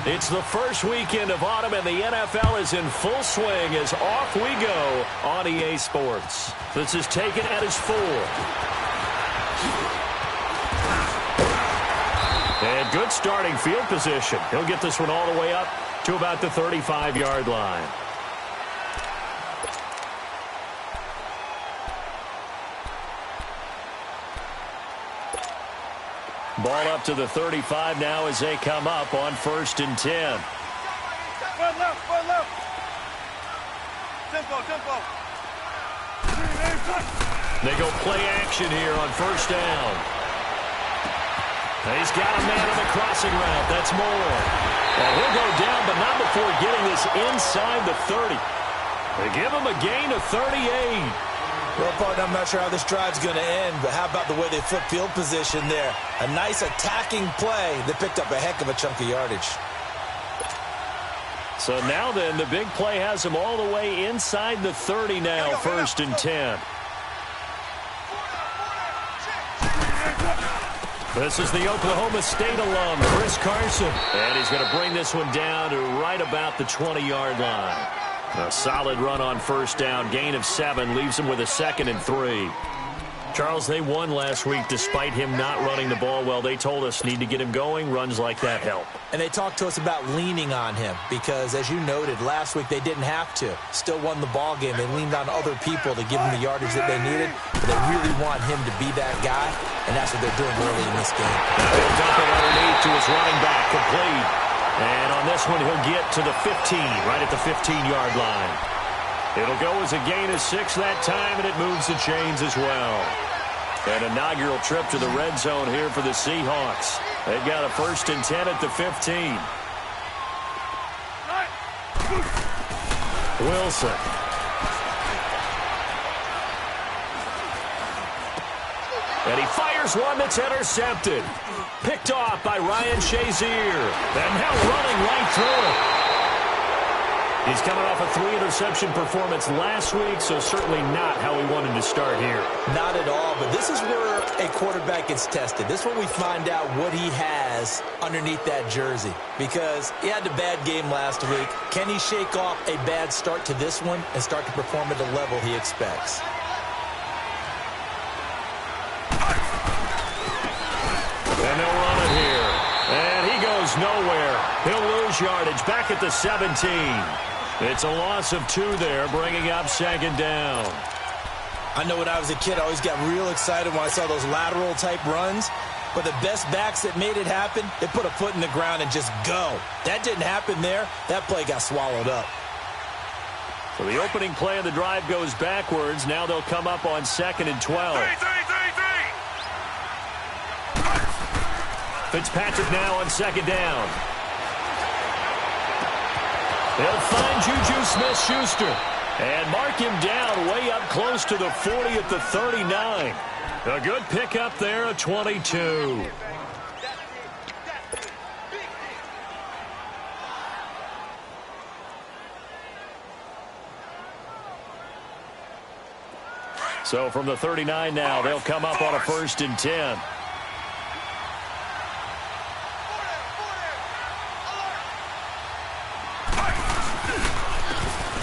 It's the first weekend of autumn, and the NFL is in full swing as off we go on EA Sports. This is taken at his 4. And good starting field position. He'll get this one all the way up to about the 35-yard line. Ball up to the 35 now as they come up on 1st and 10. One left. Tempo. They go play action here on 1st down. He's got a man on the crossing route. That's Moore. And he'll go down, but not before getting this inside the 30. They give him a gain of 38. Well, partner, I'm not sure how this drive's going to end, but how about the way they flip field position there? A nice attacking play that picked up a heck of a chunk of yardage. So now then, the big play has him all the way inside the 30 now, 1st and 10. This is the Oklahoma State alum, Chris Carson. And he's going to bring this one down to right about the 20-yard line. A solid run on 1st down. Gain of 7 leaves him with a 2nd and 3. Charles, they won last week despite him not running the ball well. They told us need to get him going. Runs like that help. And they talked to us about leaning on him because, as you noted, last week they didn't have to. Still won the ball game. They leaned on other people to give him the yardage that they needed. But they really want him to be that guy, and that's what they're doing early in this game. Now he'll dump it underneath to his running back, complete. And on this one, he'll get to the 15, right at the 15-yard line. It'll go as a gain of 6 that time, and it moves the chains as well. An inaugural trip to the red zone here for the Seahawks. They've got a 1st and 10 at the 15. Wilson. And he fires one that's intercepted. Picked off by Ryan Shazier. And now running right through it. He's coming off a 3-interception performance last week, so certainly not how he wanted to start here. Not at all, but this is where a quarterback gets tested. This is where we find out what he has underneath that jersey. Because he had a bad game last week. Can he shake off a bad start to this one and start to perform at the level he expects? And they'll run it here. And he goes nowhere. He'll lose yardage back at the 17. It's a loss of 2 there, bringing up 2nd down. I know when I was a kid, I always got real excited when I saw those lateral-type runs. But the best backs that made it happen, they put a foot in the ground and just go. That didn't happen there. That play got swallowed up. So the opening play of the drive goes backwards. Now they'll come up on 2nd and 12. Fitzpatrick now on 2nd down. They'll find Juju Smith-Schuster and mark him down way up close to the 40 at the 39. A good pickup there, a 22. So from the 39 now, they'll come up on a 1st and 10.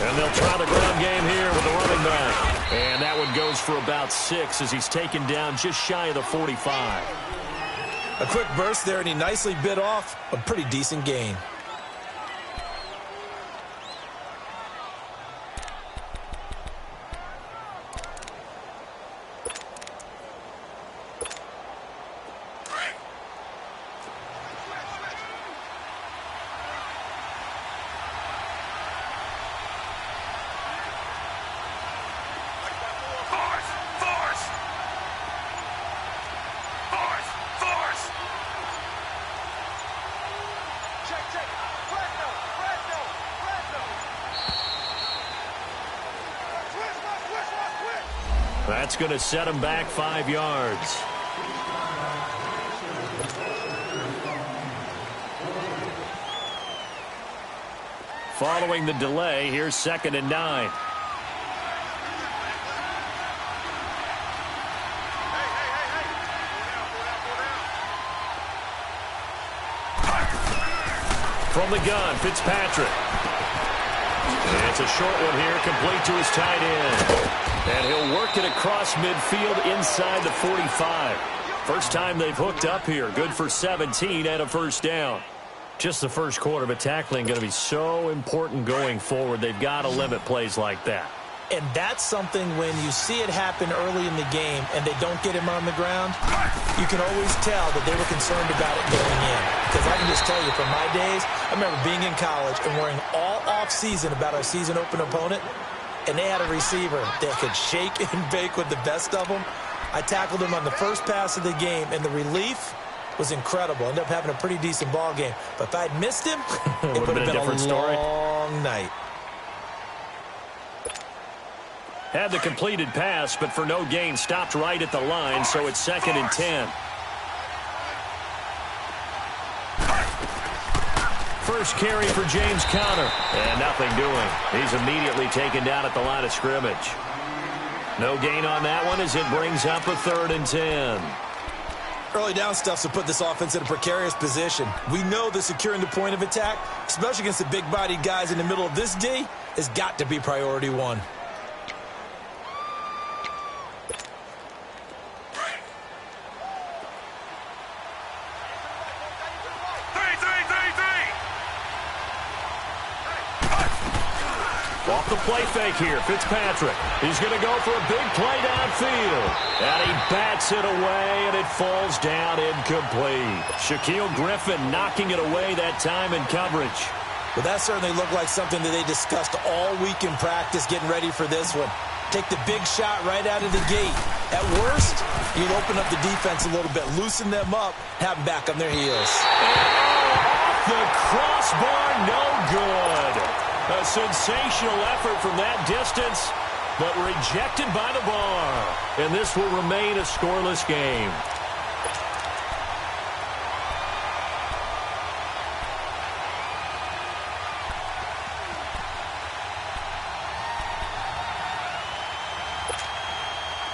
And they'll try the ground game here with the running back. And that one goes for about 6 as he's taken down just shy of the 45. A quick burst there, and he nicely bit off a pretty decent gain. That's going to set him back 5 yards. Following the delay, here's 2nd and 9. From the gun, Fitzpatrick. And it's a short one here, complete to his tight end. And he'll work it across midfield inside the 45. First time they've hooked up here. Good for 17 and a first down. Just the first quarter, but tackling going to be so important going forward. They've got to limit plays like that. And that's something when you see it happen early in the game and they don't get him on the ground, you can always tell that they were concerned about it going in. Because I can just tell you from my days, I remember being in college and worrying all off-season about our season open opponent, and they had a receiver that could shake and bake with the best of them. I tackled him on the first pass of the game, and the relief was incredible. Ended up having a pretty decent ball game. But if I'd missed him, it would have been a long night. Had the completed pass, but for no gain, stopped right at the line, so it's 2nd and 10. First carry for James Conner, and nothing doing. He's immediately taken down at the line of scrimmage. No gain on that one as it brings up a 3rd and 10. Early down stuff to put this offense in a precarious position. We know that securing the point of attack, especially against the big-bodied guys in the middle of this D, has got to be priority one. Off the play fake here, Fitzpatrick. He's going to go for a big play downfield. And he bats it away, and it falls down incomplete. Shaquille Griffin knocking it away that time in coverage. Well, that certainly looked like something that they discussed all week in practice, getting ready for this one. Take the big shot right out of the gate. At worst, you'll open up the defense a little bit, loosen them up, have them back on their heels. Off the crossbar, no good. A sensational effort from that distance, but rejected by the bar. And this will remain a scoreless game.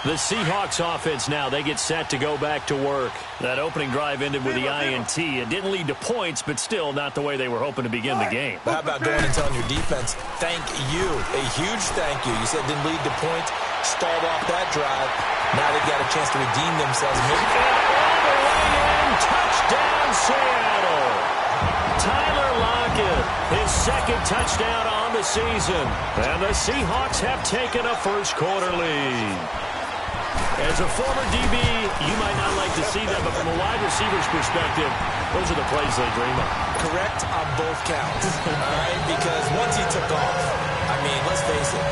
The Seahawks offense now, they get set to go back to work. That opening drive ended with the INT. It didn't lead to points, but still not the way they were hoping to begin the game. How about going and telling your defense, thank you, a huge thank you. You said it didn't lead to points, stalled off that drive. Now they've got a chance to redeem themselves. And all the way in, touchdown Seattle. Tyler Lockett, his 2nd touchdown on the season. And the Seahawks have taken a first quarter lead. As a former DB, you might not like to see that, but from a wide receiver's perspective, those are the plays they dream of. Correct on both counts, all right? Because once he took off, I mean, let's face it,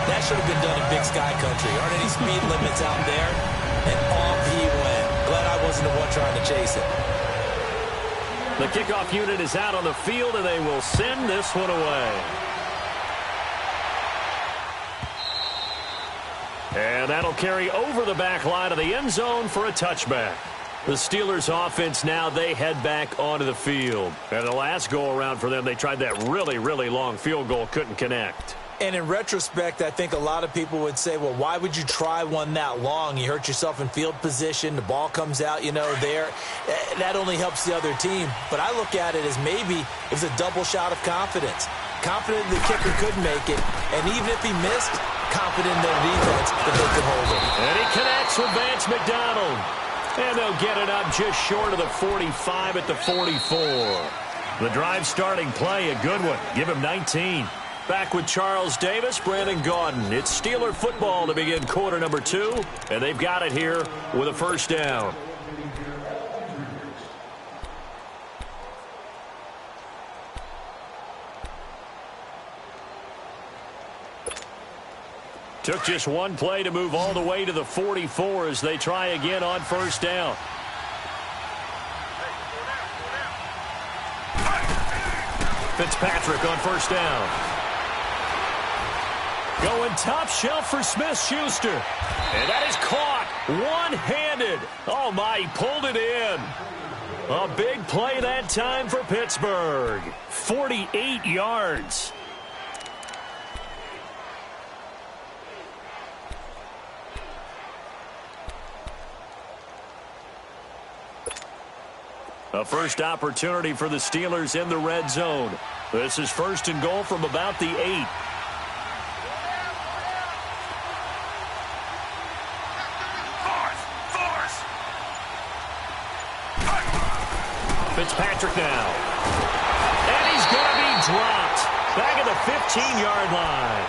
that should have been done in Big Sky Country. Aren't any speed limits out there? And off he went. Glad I wasn't the one trying to chase it. The kickoff unit is out on the field, and they will send this one away. And that'll carry over the back line of the end zone for a touchback. The Steelers offense now, they head back onto the field. And the last go-around for them, they tried that really, really long field goal, couldn't connect. And in retrospect, I think a lot of people would say, well, why would you try one that long? You hurt yourself in field position. The ball comes out, there. That only helps the other team. But I look at it as maybe it was a double shot of confidence. Confident the kicker could make it. And even if he missed, confident in their defense that they could hold it. And he connects with Vance McDonald. And they'll get it up just short of the 45 at the 44. The drive starting play, a good one. Give him 19. Back with Charles Davis, Brandon Gaudin. It's Steeler football to begin quarter number 2. And they've got it here with a first down. Took just one play to move all the way to the 44 as they try again on first down. Fitzpatrick on first down. Going top shelf for Smith-Schuster. And that is caught one-handed. Oh, my, he pulled it in. A big play that time for Pittsburgh. 48 yards. A first opportunity for the Steelers in the red zone. This is first and goal from about the 8. Fitzpatrick now. And he's going to be dropped. Back at the 15-yard line.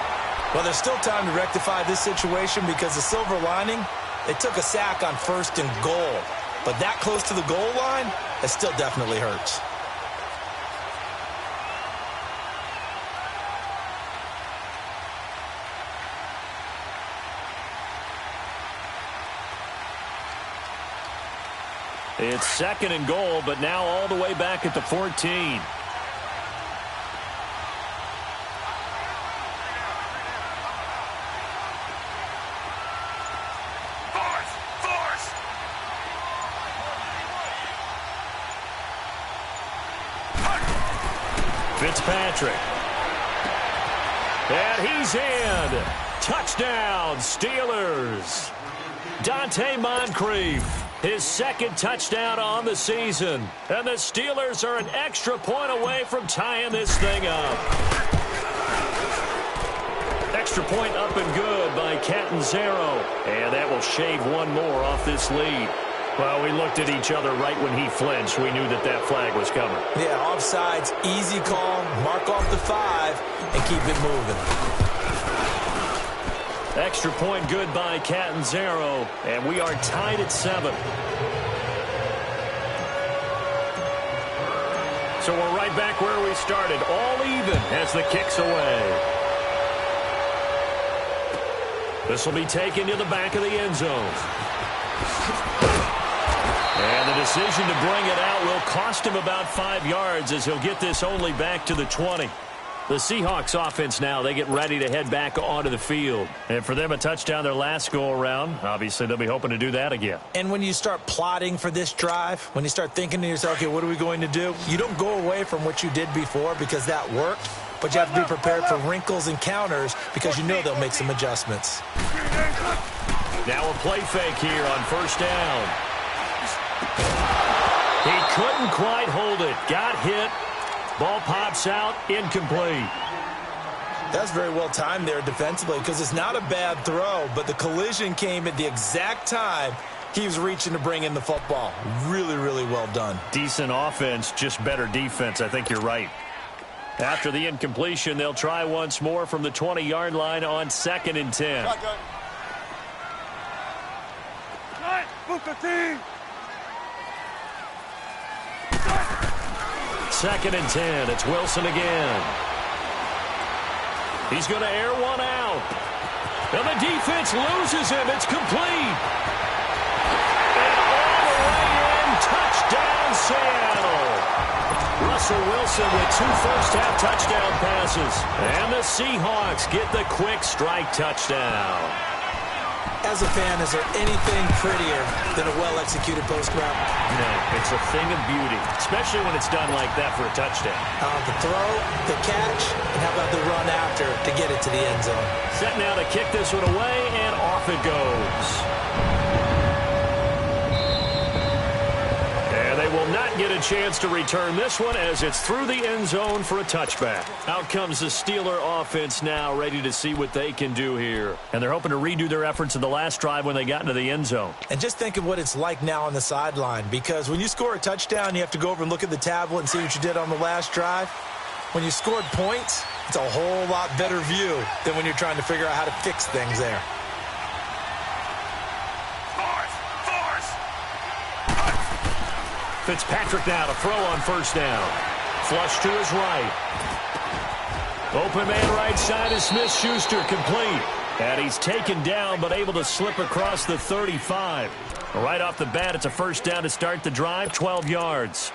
Well, there's still time to rectify this situation because the silver lining, they took a sack on first and goal. But that close to the goal line, it still definitely hurts. It's second and goal, but now all the way back at the 14. Fitzpatrick. And he's in. Touchdown, Steelers. Dante Moncrief, his second touchdown on the season. And the Steelers are an extra point away from tying this thing up. Extra point up and good by Catanzaro. And that will shave one more off this lead. Well, we looked at each other right when he flinched. We knew that that flag was coming. Yeah, offsides, easy call, mark off the 5, and keep it moving. Extra point good by Catanzaro, and we are tied at 7. So we're right back where we started, all even as the kick's away. This will be taken to the back of the end zone. And the decision to bring it out will cost him about 5 yards as he'll get this only back to the 20. The Seahawks offense now, they get ready to head back onto the field. And for them, a touchdown their last go-around. Obviously, they'll be hoping to do that again. And when you start plotting for this drive, when you start thinking to yourself, okay, what are we going to do? You don't go away from what you did before because that worked, but you have to be prepared for wrinkles and counters because you know they'll make some adjustments. Now a play fake here on first down. He couldn't quite hold it. Got hit. Ball pops out. Incomplete. That's very well timed there defensively because it's not a bad throw, but the collision came at the exact time he was reaching to bring in the football. Really, really well done. Decent offense, just better defense. I think you're right. After the incompletion, they'll try once more from the 20-yard line on 2nd and 10. Second and 10. It's Wilson again. He's going to air one out. And the defense loses him. It's complete. And all the way in. Touchdown, Seattle. Russell Wilson with 2 first-half touchdown passes. And the Seahawks get the quick strike touchdown. As a fan, is there anything prettier than a well-executed post route? No, it's a thing of beauty, especially when it's done like that for a touchdown. The throw, the catch, and how about the run after to get it to the end zone? Set now to kick this one away, and off it goes. And they will not get a chance to return this one as it's through the end zone for a touchback. Out comes the Steeler offense now, ready to see what they can do here. And they're hoping to redo their efforts in the last drive when they got into the end zone. And just think of what it's like now on the sideline, because when you score a touchdown, you have to go over and look at the tablet and see what you did on the last drive. When you scored points, it's a whole lot better view than when you're trying to figure out how to fix things there. Fitzpatrick now to throw on first down. Flush to his right. Open man right side is Smith-Schuster, complete. And he's taken down but able to slip across the 35. Right off the bat, it's a first down to start the drive, 12 yards.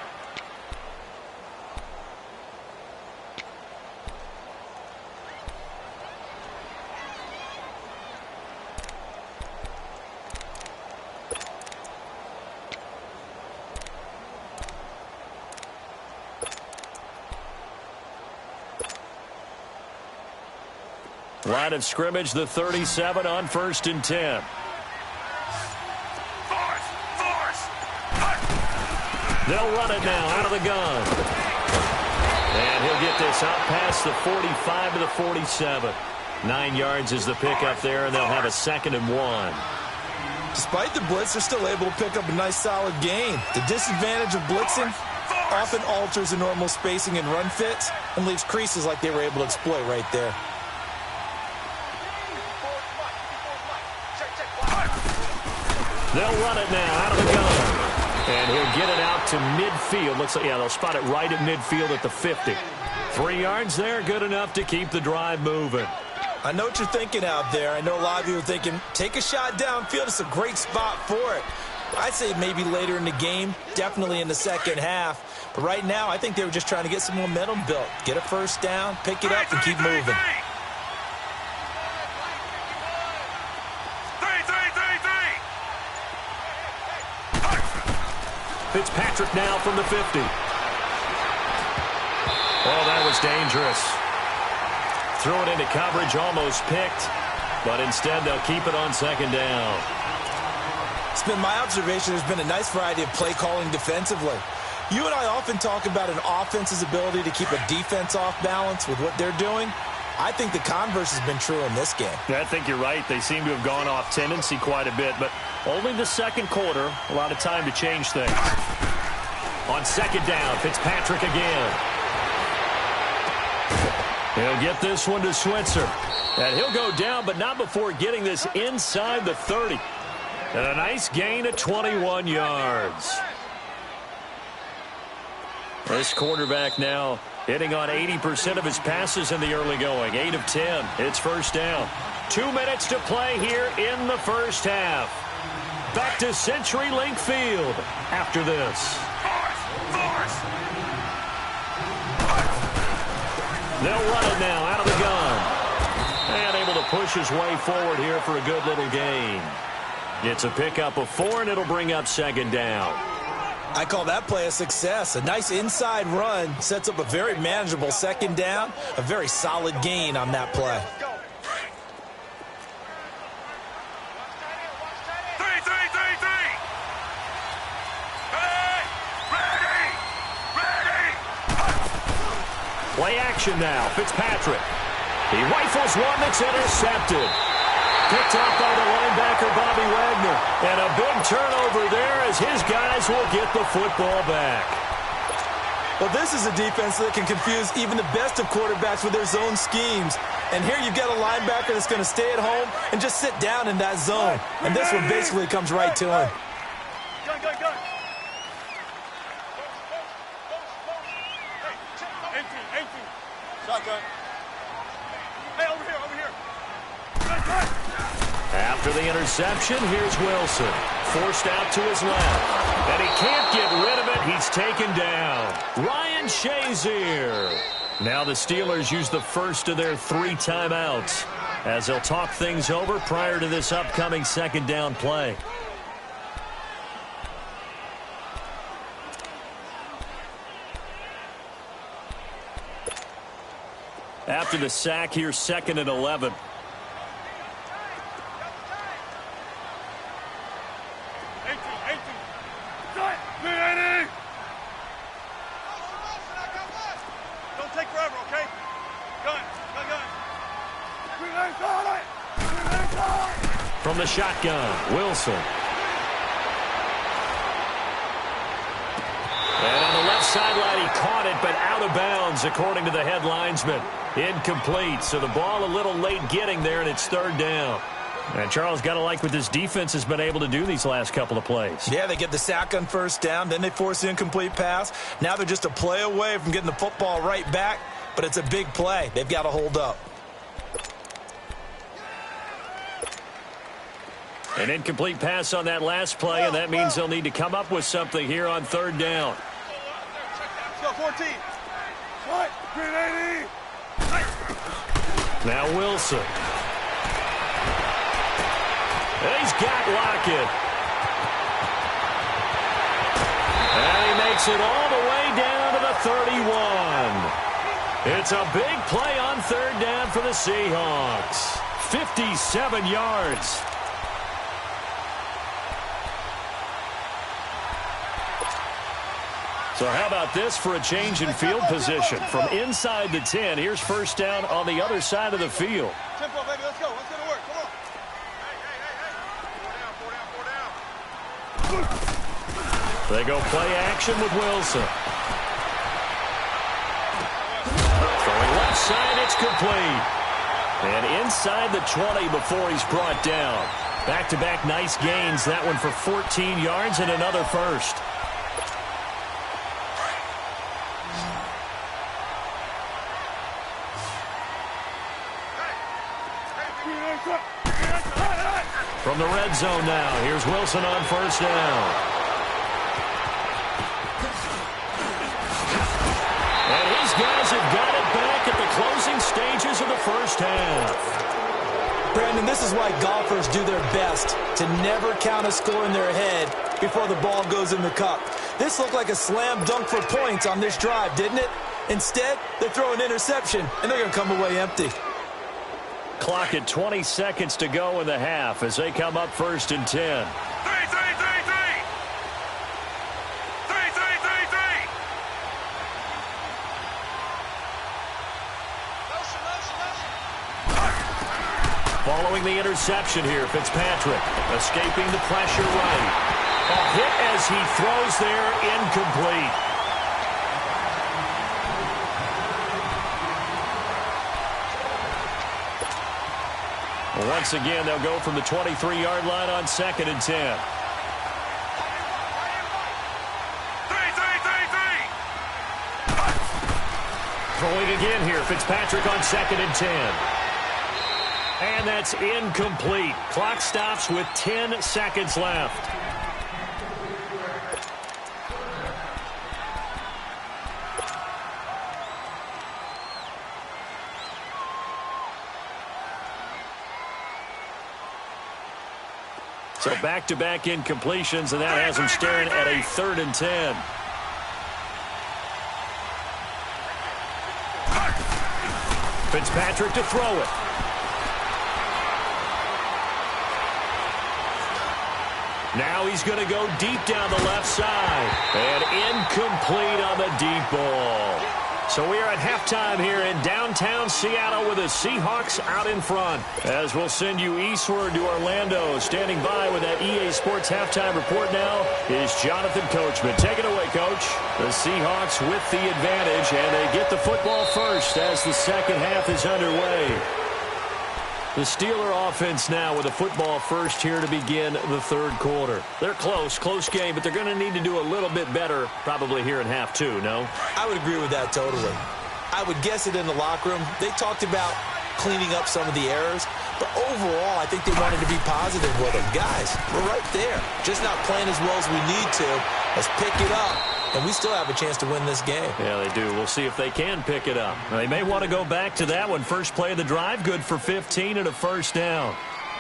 Line of scrimmage, the 37 on 1st and 10. They'll run it now out of the gun. And he'll get this out past the 45 to the 47. 9 yards is the pickup there, and they'll have a 2nd and 1. Despite the blitz, they're still able to pick up a nice solid gain. The disadvantage of blitzing often alters the normal spacing and run fits and leaves creases like they were able to exploit right there. They'll run it now out of the gun. And he'll get it out to midfield. Looks like, yeah, they'll spot it right at midfield at the 50. 3 yards there, good enough to keep the drive moving. I know what you're thinking out there. I know a lot of you are thinking, take a shot downfield. It's a great spot for it. I'd say maybe later in the game, definitely in the second half. But right now, I think they were just trying to get some momentum built. Get a first down, pick it up, and keep moving. Fitzpatrick now from the 50. Oh, that was dangerous. Threw it into coverage, almost picked. But instead, they'll keep it on 2nd down. It's been my observation there's been a nice variety of play calling defensively. You and I often talk about an offense's ability to keep a defense off balance with what they're doing. I think the converse has been true in this game. I think you're right. They seem to have gone off tendency quite a bit, but only the 2nd quarter. A lot of time to change things. On 2nd down, Fitzpatrick again. He'll get this one to Switzer. And he'll go down, but not before getting this inside the 30. And a nice gain of 21 yards. This quarterback now hitting on 80% of his passes in the early going. 8 of 10. It's first down. 2 minutes to play here in the first half. Back to CenturyLink Field after this. They'll run it now out of the gun. And able to push his way forward here for a good little gain. It's a pickup of 4, and it'll bring up 2nd down. I call that play a success. A nice inside run sets up a very manageable 2nd down. A very solid gain on that play. Play action now. Fitzpatrick. He rifles one that's intercepted. Picked up by the linebacker, Bobby Wagner. And a big turnover there as his guys will get the football back. Well, this is a defense that can confuse even the best of quarterbacks with their zone schemes. And here you've got a linebacker that's going to stay at home and just sit down in that zone. And this one basically comes right to him. Gun. Hey, 18. Shotgun. Hey, over here. After the interception, here's Wilson. Forced out to his left. And he can't get rid of it. He's taken down. Ryan Shazier. Now the Steelers use the first of their 3 timeouts as they'll talk things over prior to this upcoming 2nd down play. After the sack, here's 2nd and 11. Don't take forever, okay? Gun. From the shotgun, Wilson. And on the left sideline, he caught it, but out of bounds, according to the head linesman. Incomplete, so the ball a little late getting there, and it's 3rd down. And Charles, got to like what this defense has been able to do these last couple of plays. Yeah, they get the sack on 1st down, then they force the incomplete pass. Now they're just a play away from getting the football right back, but it's a big play. They've got to hold up. An incomplete pass on that last play, and that means they'll need to come up with something here on 3rd down. Let's go, 14. What? 380. Now Wilson. He's got Lockett. And he makes it all the way down to the 31. It's a big play on 3rd down for the Seahawks. 57 yards. So how about this for a change in field position? From inside the 10, here's first down on the other side of the field. Tempo, baby. Let's go. Let's go to work. Come on. Hey. They go play action with Wilson. Throwing left side, it's complete. And inside the 20 before he's brought down. Back-to-back nice gains. That one for 14 yards and another first. From the red zone now, here's Wilson on first down. And his guys have got it back at the closing stages of the first half. Brandon, this is why golfers do their best to never count a score in their head before the ball goes in the cup. This looked like a slam dunk for points on this drive, didn't it? Instead, they throw an interception, and they're going to come away empty. Clock at 20 seconds to go in the half as they come up first and 10. Following the interception here, Fitzpatrick escaping the pressure right. A hit as he throws there, incomplete. Once again, they'll go from the 23-yard line on second and 10. Throwing again here, Fitzpatrick on second and 10. And that's incomplete. Clock stops with 10 seconds left. So back-to-back incompletions, and that has him staring at a 3rd and 10. Fitzpatrick to throw it. Now he's going to go deep down the left side. And incomplete on the deep ball. So we are at halftime here in downtown Seattle with the Seahawks out in front. As we'll send you eastward to Orlando. Standing by with that EA Sports halftime report now is Jonathan Coachman. Take it away, Coach. The Seahawks with the advantage, and they get the football first as the second half is underway. The Steeler offense now with a football first here to begin the third quarter. They're close game, but they're going to need to do a little bit better probably here in half two, no? I would agree with that totally. I would guess it in the locker room. They talked about cleaning up some of the errors, but overall I think they wanted to be positive with them. Guys, we're right there. Just not playing as well as we need to. Let's pick it up. And we still have a chance to win this game. Yeah, they do. We'll see if they can pick it up. They may want to go back to that one. First play of the drive, good for 15 and a first down.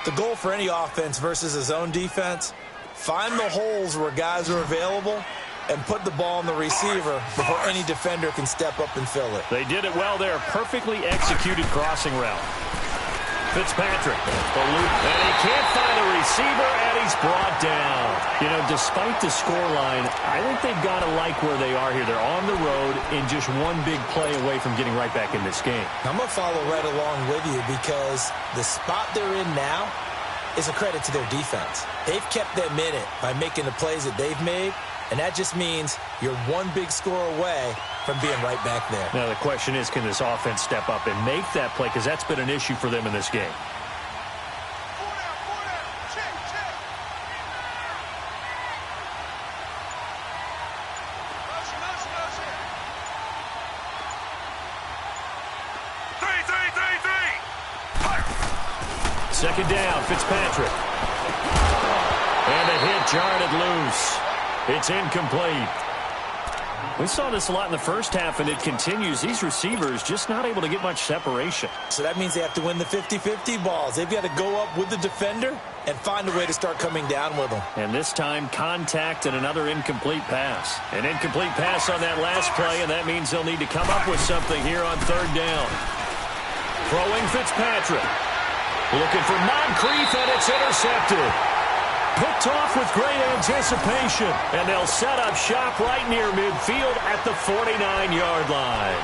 The goal for any offense versus a zone defense, find the holes where guys are available and put the ball on the receiver before any defender can step up and fill it. They did it well there. Perfectly executed crossing route. Fitzpatrick, the loop, and he can't find a receiver, and he's brought down. You know, despite the scoreline, I think they've got to like where they are here. They're on the road and just one big play away from getting right back in this game. I'm going to follow right along with you because the spot they're in now is a credit to their defense. They've kept them in it by making the plays that they've made, and that just means you're one big score away from being right back there. Now the question is, can this offense step up and make that play? Because that's been an issue for them in this game. Second down, Fitzpatrick. And a hit jarred it loose. It's incomplete. We saw this a lot in the first half, and it continues. These receivers just not able to get much separation. So that means they have to win the 50-50 balls. They've got to go up with the defender and find a way to start coming down with them. And this time, contact and another incomplete pass. An incomplete pass on that last play, and that means they'll need to come up with something here on third down. Throwing Fitzpatrick. Looking for Moncrief, and it's intercepted. picked off with great anticipation. And they'll set up shop right near midfield at the 49-yard line.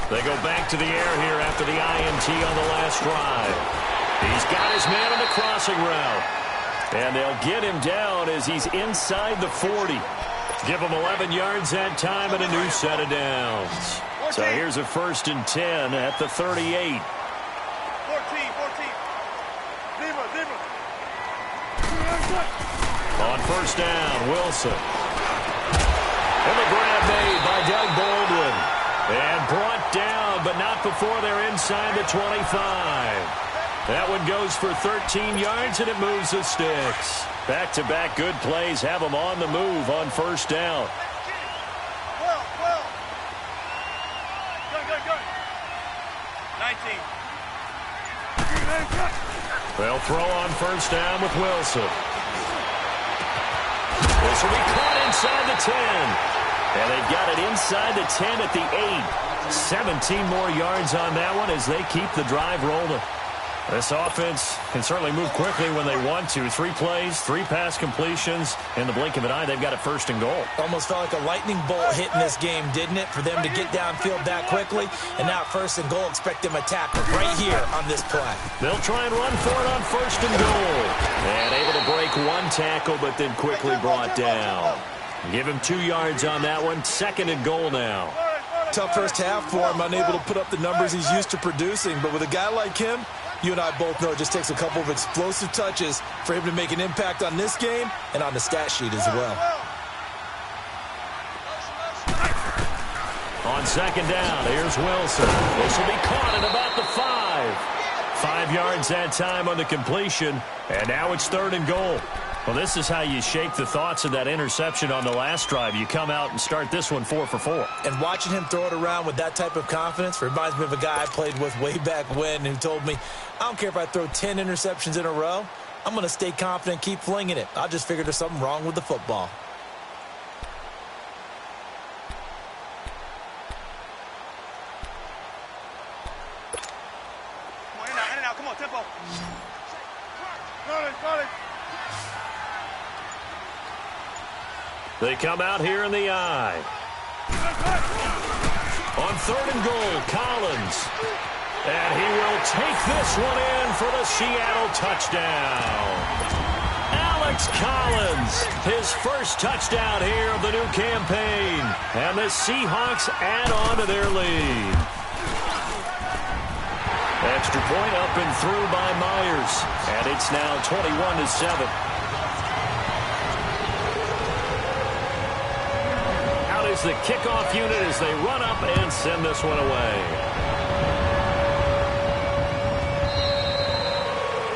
They go back to the air here after the INT on the last drive. He's got his man on the crossing route. And they'll get him down as he's inside the 40. Give him 11 yards that time and a new set of downs. So here's a 1st and 10 at the 38. 14. On 1st down, Wilson. And the grab made by Doug Baldwin. And brought down, but not before they're inside the 25. That one goes for 13 yards, and it moves the sticks. Back-to-back good plays have them on the move on 1st down. Go. 19. They'll throw on 1st down with Wilson. This will be caught inside the 10. And they've got it inside the 10 at the 8. 17 more yards on that one as they keep the drive rolling. This offense can certainly move quickly when they want to. 3 plays, 3 pass completions. In the blink of an eye, they've got it 1st and goal. Almost felt like a lightning bolt hit in this game, didn't it? For them to get downfield that quickly. And now 1st and goal, expect them to tackle right here on this play. They'll try and run for it on 1st and goal. And able to break 1 tackle, but then quickly brought down. Give him 2 yards on that one. 2nd and goal now. Tough first half for him, unable to put up the numbers he's used to producing. But with a guy like him, you and I both know it just takes a couple of explosive touches for him to make an impact on this game and on the stat sheet as well. On 2nd down, here's Wilson. This will be caught at about the 5. 5 yards that time on the completion, and now it's 3rd and goal. Well, this is how you shape the thoughts of that interception on the last drive. You come out and start this one 4 for 4. And watching him throw it around with that type of confidence reminds me of a guy I played with way back when who told me, I don't care if I throw 10 interceptions in a row. I'm going to stay confident, keep flinging it. I just figured there's something wrong with the football. Come on, in and out. Come on, tempo. Got it. They come out here in the eye. On 3rd and goal, Collins. And he will take this one in for the Seattle touchdown. Alex Collins, his 1st touchdown here of the new campaign. And the Seahawks add on to their lead. Extra point up and through by Myers. And it's now 21-7. Is the kickoff unit as they run up and send this one away.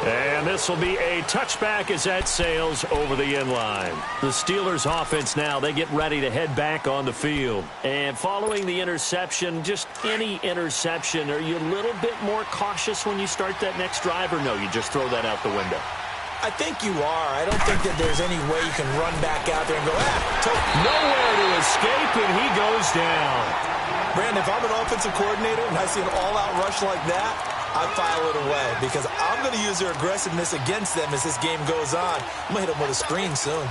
And this will be a touchback as that sails over the end line. The Steelers offense now, they get ready to head back on the field. And following the interception, just any interception, are you a little bit more cautious when you start that next drive, or no, you just throw that out the window? I think you are. I don't think that there's any way you can run back out there and go, nowhere to escape, and he goes down. Brandon, if I'm an offensive coordinator and I see an all-out rush like that, I file it away because I'm going to use their aggressiveness against them as this game goes on. I'm going to hit them with a screen soon.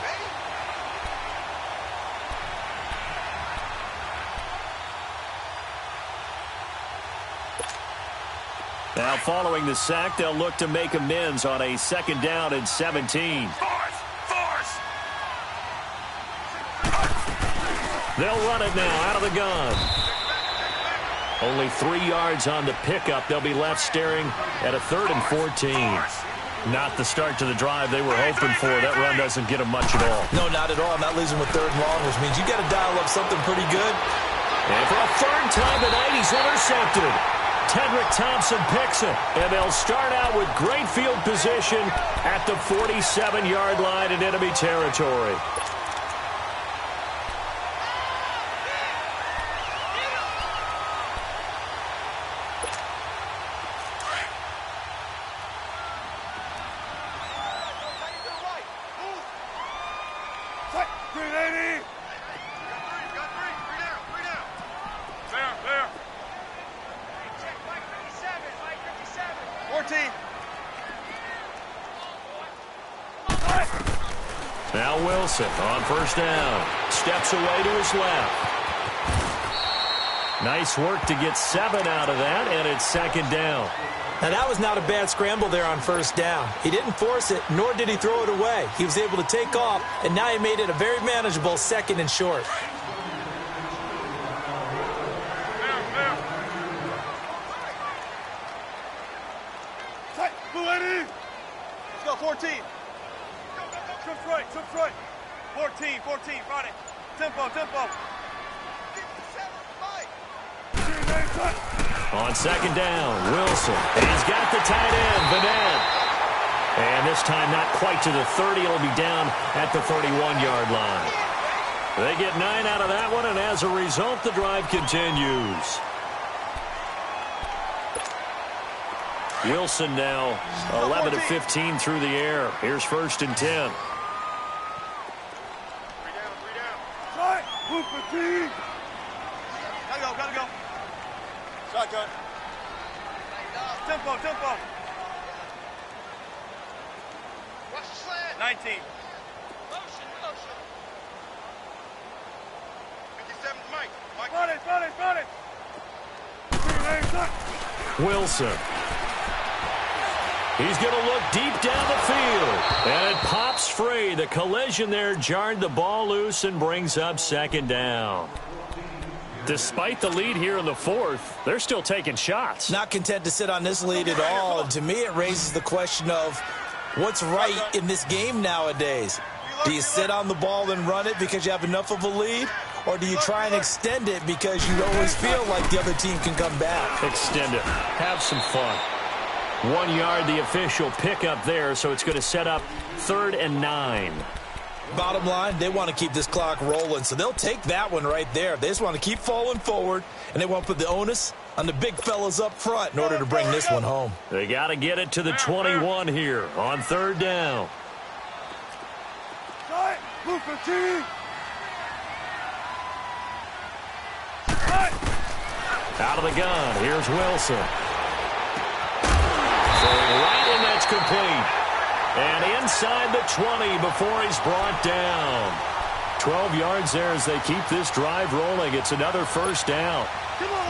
Now, following the sack, they'll look to make amends on a 2nd down and 17. Force! They'll run it now out of the gun. Only 3 yards on the pickup. They'll be left staring at a 3rd and 14. Not the start to the drive they were hoping for. That run doesn't get them much at all. No, not at all. Not losing with 3rd and long, which means you got to dial up something pretty good. And for a 3rd time tonight, he's intercepted. Tedrick Thompson picks it, and they'll start out with great field position at the 47-yard line in enemy territory. 14. Now Wilson on first down. Steps away to his left. Nice work to get 7 out of that, and it's second down. Now, that was not a bad scramble there on first down. He didn't force it, nor did he throw it away. He was able to take off, and now he made it a very manageable second and short. Let's go, 14. Trips right. 14, Friday. Tempo. On second down, Wilson. He's got the tight end, Vanette. And this time not quite to the 30. It'll be down at the 31-yard line. They get 9 out of that one, and as a result, the drive continues. Wilson now 11 of 15 through the air. Here's first and 10. Gotta go. Shotgun. Tempo. Watch the slant. 19. Motion. 57 Mike. Run it. Wilson. He's going to look deep down the field. And it pops free. The collision there jarred the ball loose and brings up second down. Despite the lead here in the fourth, they're still taking shots. Not content to sit on this lead at all. And to me, it raises the question of what's right in this game nowadays. Do you sit on the ball and run it because you have enough of a lead? Or do you try and extend it because you always feel like the other team can come back? Extend it. Have some fun. 1 yard, the official pickup there, so it's going to set up 3rd and 9. Bottom line, they want to keep this clock rolling, so they'll take that one right there. They just want to keep falling forward, and they want to put the onus on the big fellas up front in order to bring this one home. They got to get it to the 21 here on 3rd down. Out of the gun, here's Wilson. Throwing right, and that's complete. And inside the 20 before he's brought down. 12 yards there as they keep this drive rolling. It's another first down.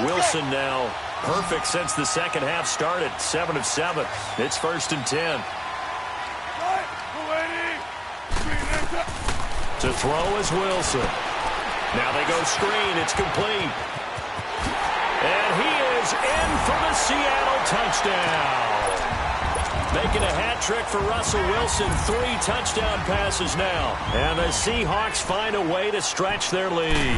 Wilson now perfect since the second half started. 7 of 7. It's 1st and 10. To throw is Wilson. Now they go screen. It's complete. And he is in for the Seattle touchdown. Making a hat trick for Russell Wilson. 3 touchdown passes now. And the Seahawks find a way to stretch their lead.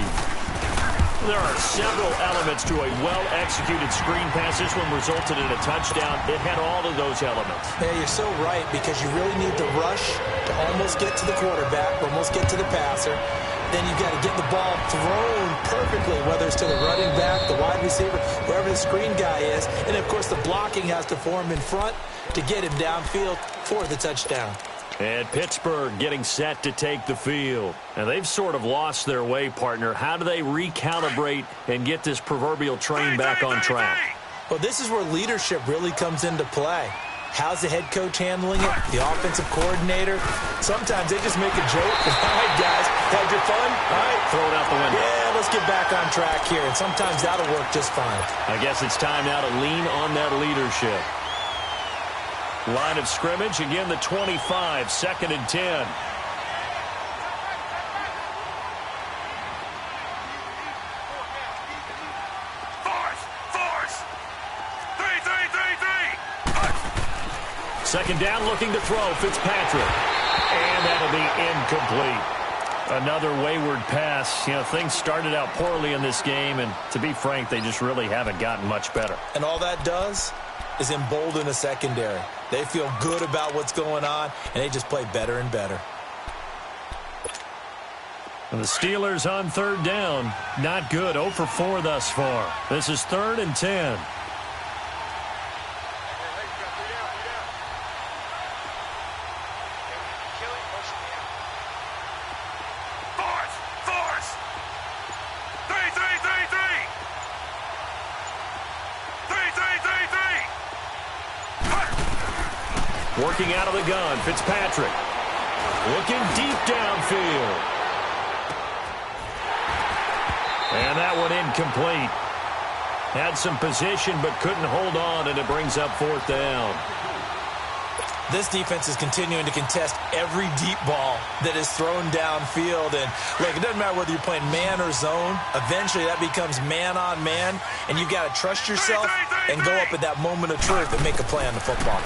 There are several elements to a well-executed screen pass. This one resulted in a touchdown. It had all of those elements. Yeah, you're so right, because you really need to rush to almost get to the quarterback, almost get to the passer. Then you've got to get the ball thrown perfectly, whether it's to the running back, the wide receiver, whoever the screen guy is. And, of course, the blocking has to form in front to get him downfield for the touchdown. And Pittsburgh getting set to take the field. And they've sort of lost their way, partner. How do they recalibrate and get this proverbial train back on track? Well, this is where leadership really comes into play. How's the head coach handling it? The offensive coordinator? Sometimes they just make a joke. All right, guys, had your fun? All right. Throw it out the window. Yeah, let's get back on track here. And sometimes that'll work just fine. I guess it's time now to lean on that leadership. Line of scrimmage, again, the 25, 2nd and 10. Force! 3! 2nd down, looking to throw, Fitzpatrick. And that'll be incomplete. Another wayward pass. You know, things started out poorly in this game, and to be frank, they just really haven't gotten much better. And all that does is embolden the secondary. They feel good about what's going on, and they just play better and better. And the Steelers on 3rd down. Not good. 0 for 4 thus far. This is 3rd and 10. Working out of the gun, Fitzpatrick. Looking deep downfield. And that one incomplete. Had some position but couldn't hold on, and it brings up 4th down. This defense is continuing to contest every deep ball that is thrown downfield. And, look, it doesn't matter whether you're playing man or zone. Eventually, that becomes man-on-man, and you've got to trust yourself and go up at that moment of truth and make a play on the football.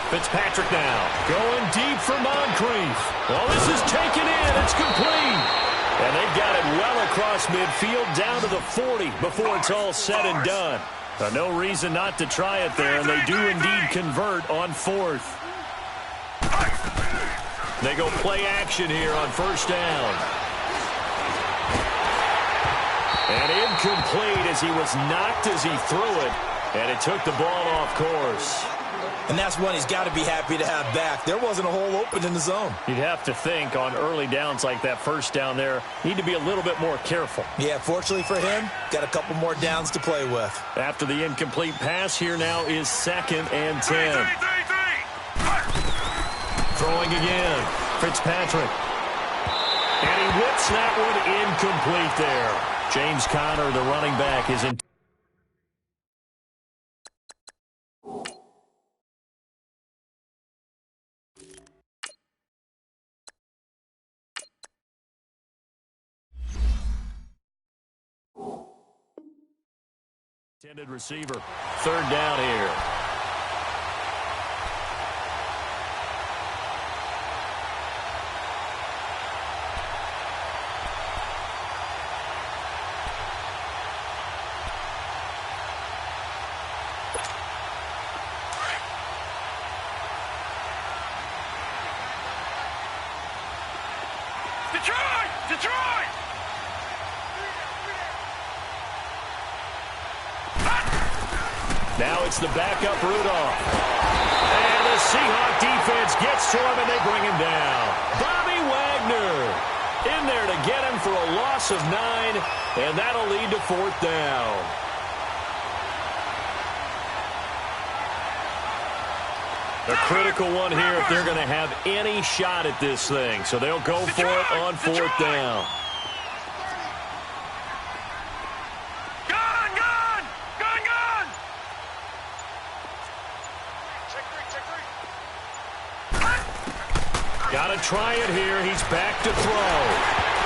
Fitzpatrick now going deep for Moncrief. Well, this is taken in. It's complete. And they've got it well across midfield down to the 40 before it's all said and done. No reason not to try it there, and they do indeed convert on 4th. They go play action here on 1st down. And incomplete as he was knocked as he threw it, and it took the ball off course. And that's one he's got to be happy to have back. There wasn't a hole open in the zone. You'd have to think on early downs like that 1st down there, need to be a little bit more careful. Yeah, fortunately for him, got a couple more downs to play with. After the incomplete pass, here now is 2nd and 10. Throwing again, Fitzpatrick. And he whips that one incomplete there. James Conner, the running back, is in. Intended receiver. 3rd down here. Detroit! Now it's the backup Rudolph. And the Seahawk defense gets to him, and they bring him down. Bobby Wagner in there to get him for a loss of 9, and that'll lead to 4th down. A critical one here if they're going to have any shot at this thing. So they'll go for it on 4th down. Got to try it here. He's back to throw.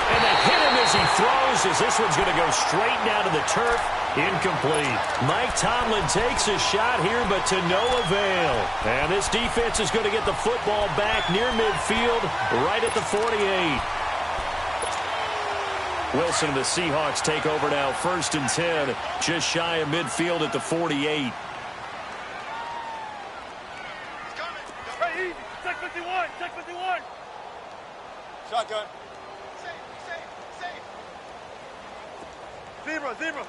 And they hit him as he throws, as this one's going to go straight down to the turf. Incomplete. Mike Tomlin takes a shot here, but to no avail. And this defense is going to get the football back near midfield, right at the 48. Wilson and the Seahawks take over now, 1st and 10, just shy of midfield at the 48. Check 51! Check 51! Shotgun. Safe. Zebra.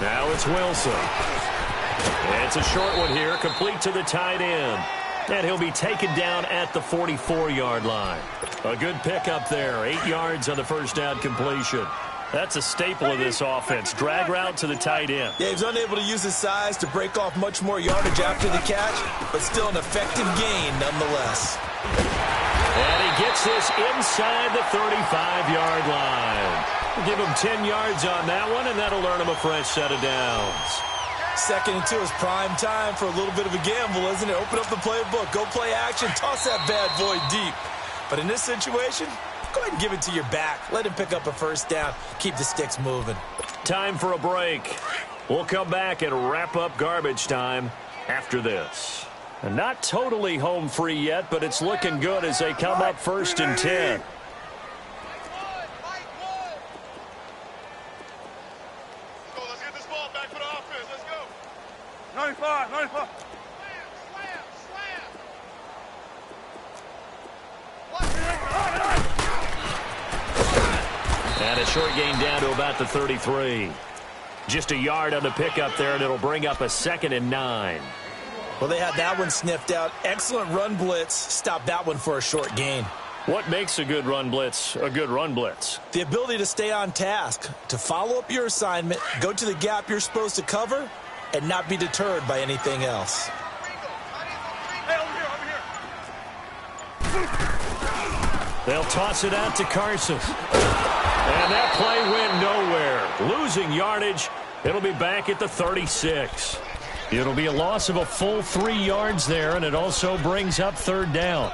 Now it's Wilson. And it's a short one here, complete to the tight end. And he'll be taken down at the 44-yard line. A good pickup there, 8 yards on the 1st down completion. That's a staple of this offense. Drag route to the tight end. Yeah, he's unable to use his size to break off much more yardage after the catch, but still an effective gain nonetheless. And he gets this inside the 35-yard line. We'll give him 10 yards on that one, and that'll earn him a fresh set of downs. 2nd and 2 is prime time for a little bit of a gamble, isn't it? Open up the playbook, go play action, toss that bad boy deep. But in this situation, go ahead and give it to your back. Let him pick up a 1st down. Keep the sticks moving. Time for a break. We'll come back and wrap up garbage time after this. And not totally home free yet, but it's looking good as they come up 1st and 10. Let's get this ball back for the offense. Let's go. 95. And a short gain down to about the 33. Just a yard on the pickup there, and it'll bring up a 2nd and 9. Well, they had that one sniffed out. Excellent run blitz. Stop that one for a short gain. What makes a good run blitz a good run blitz? The ability to stay on task, to follow up your assignment, go to the gap you're supposed to cover, and not be deterred by anything else. Hey, over here. They'll toss it out to Carson. And that play went nowhere. Losing yardage. It'll be back at the 36. It'll be a loss of a full 3 yards there, and it also brings up third down.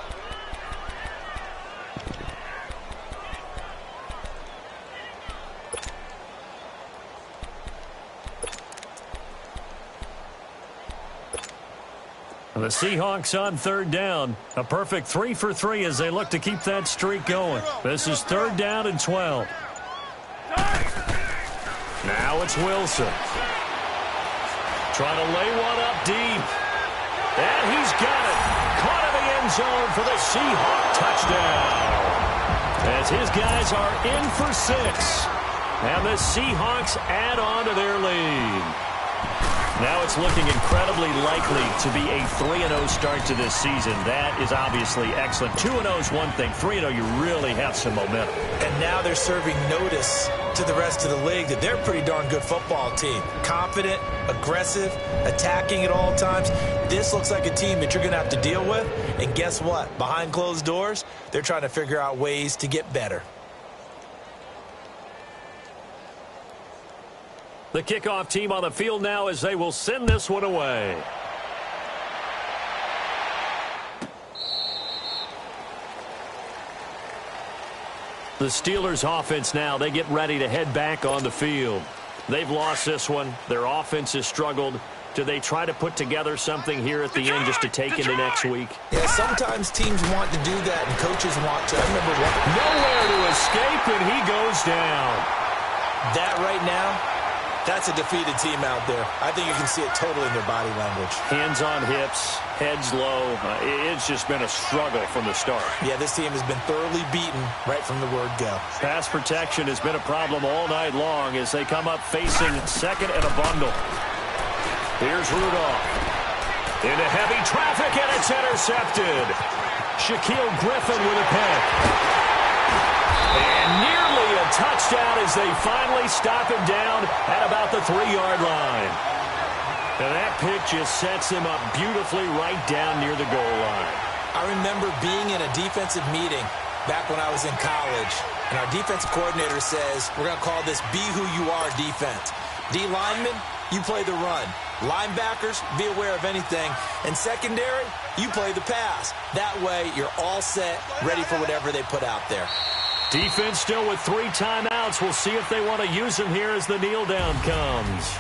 The Seahawks on third down. A perfect 3 for 3 as they look to keep that streak going. This is third down and 12. Now it's Wilson. Trying to lay one up deep. And he's got it. Caught in the end zone for the Seahawk touchdown. As his guys are in for 6. And the Seahawks add on to their lead. Now it's looking incredibly likely to be a 3-0 start to this season. That is obviously excellent. 2-0 is one thing. 3-0, you really have some momentum. And now they're serving notice to the rest of the league that they're a pretty darn good football team. Confident, aggressive, attacking at all times. This looks like a team that you're going to have to deal with. And guess what? Behind closed doors, they're trying to figure out ways to get better. The kickoff team on the field now as they will send this one away. The Steelers offense now, they get ready to head back on the field. They've lost this one. Their offense has struggled. Do they try to put together something here at the end just to take into next week? Yeah, sometimes teams want to do that and coaches want to. I remember nowhere to escape, and he goes down. That right now, that's a defeated team out there. I think you can see it totally in their body language. Hands on hips, heads low. It's just been a struggle from the start. Yeah, this team has been thoroughly beaten right from the word go. Pass protection has been a problem all night long as they come up facing second and a bundle. Here's Rudolph. Into heavy traffic, and it's intercepted. Shaquille Griffin with a pick. And nearly a touchdown as they finally stop him down at about the 3-yard line. And that pick just sets him up beautifully right down near the goal line. I remember being in a defensive meeting back when I was in college, and our defensive coordinator says, we're going to call this Be Who You Are defense. D linemen, you play the run. Linebackers, be aware of anything. And secondary, you play the pass. That way, you're all set, ready for whatever they put out there. Defense still with 3 timeouts. We'll see if they want to use them here as the kneel down comes.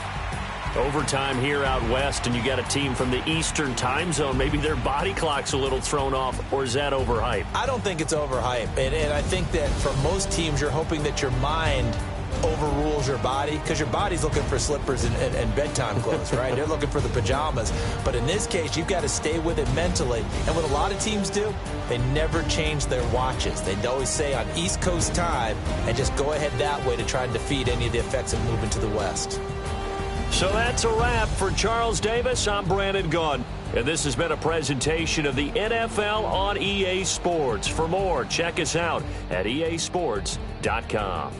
Overtime here out west, and you got a team from the Eastern time zone. Maybe their body clock's a little thrown off, or is that overhyped? I don't think it's overhyped. And I think that for most teams, you're hoping that your mind overrules your body because your body's looking for slippers and bedtime clothes, right? They're looking for the pajamas. But in this case, you've got to stay with it mentally. And what a lot of teams do, they never change their watches. They always say on East Coast time and just go ahead that way to try and defeat any of the effects of moving to the West. So that's a wrap for Charles Davis. I'm Brandon Gaudin. And this has been a presentation of the NFL on EA Sports. For more, check us out at easports.com.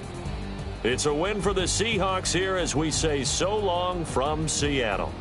It's a win for the Seahawks here as we say so long from Seattle.